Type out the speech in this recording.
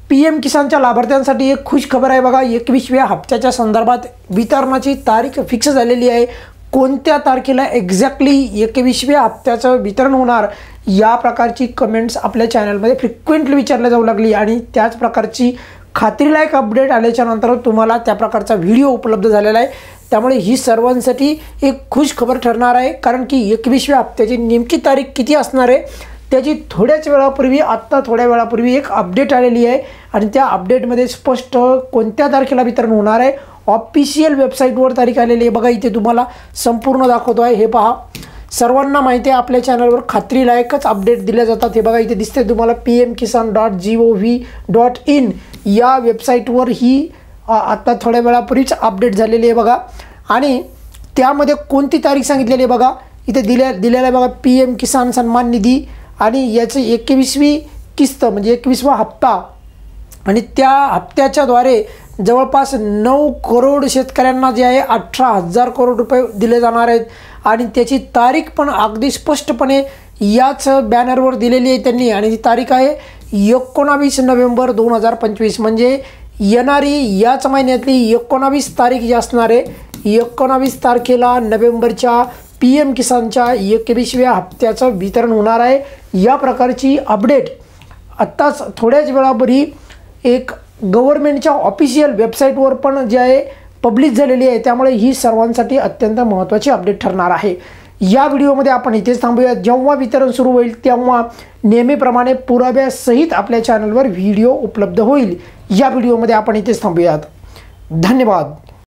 PM किसानच्या लाभार्थ्यांसाठी एक खुश खबर आहे बघा। 21व्या हप्त्याच्या संदर्भात वितरणाची तारीख फिक्स झालेली आहे। कोणत्या तारखेला एक्झॅक्टली 21व्या हप्त्याचं वितरण होणार या प्रकारची कमेंट्स आपल्या चॅनलमध्ये फ्रिक्वेंटली विचारल्या जाऊ लागली आणि त्याच प्रकारची खात्रीलायक अपडेट आल्याच्या नंतर तुम्हाला त्या प्रकारचा व्हिडिओ उपलब्ध झालेला आहे। त्यामुळे ही सर्वांसाठी एक खुश खबर ठरणार आहे, कारण की 21व्या हप्त्याची नेमकी तारीख किती असणार आहे त्याची थोड्या वेळापूर्वी एक अपडेट आलेली आहे आणि त्या अपडेटमध्ये स्पष्ट कोणत्या तारखेला वितरण होणार आहे ऑफिशियल वेबसाईटवर तारीख आलेली आहे बघा। इथे तुम्हाला संपूर्ण दाखवतो आहे, हे पहा। सर्वांना माहिती आहे आपल्या चॅनलवर खात्रीलायकच अपडेट दिल्या जातात। हे बघा इथे दिसते तुम्हाला pmkisan.gov.in या वेबसाईटवर ही आता थोड्या वेळापूर्वीच अपडेट झालेली आहे बघा। आणि त्यामध्ये कोणती तारीख सांगितलेली आहे बघा, इथे दिलेला आहे बघा PM किसान सन्मान निधी आणि याची 21वी किस्त म्हणजे 21वा हप्ता आणि त्या हप्त्याच्याद्वारे जवळपास 9 करोड शेतकऱ्यांना जे आहे 18,000 करोड रुपये दिले जाणार आहेत आणि त्याची तारीख पण अगदी स्पष्टपणे याच बॅनरवर दिलेली आहे त्यांनी आणि ती तारीख आहे 19 नोव्हेंबर 2025 म्हणजे येणारी याच महिन्यातली 19 तारीख जी असणार आहे 19 तारखेला नोव्हेंबरच्या PM किसानच्या 21व्या हप्त्याचं वितरण होणार आहे। या प्रकारची अपडेट आत्ताच थोड्याच वेळापूर्वी एक गव्हर्नमेंटच्या ऑफिशियल वेबसाईटवर पण जे आहे पब्लिश झालेली आहे, त्यामुळे ही सर्वांसाठी अत्यंत महत्त्वाची अपडेट ठरणार आहे। या व्हिडिओमध्ये आपण इथेच थांबूया। जेव्हा वितरण सुरू होईल तेव्हा नेहमीप्रमाणे पुराव्यासहित आपल्या चॅनलवर व्हिडिओ उपलब्ध होईल। या व्हिडिओमध्ये आपण इथेच थांबूयात। धन्यवाद।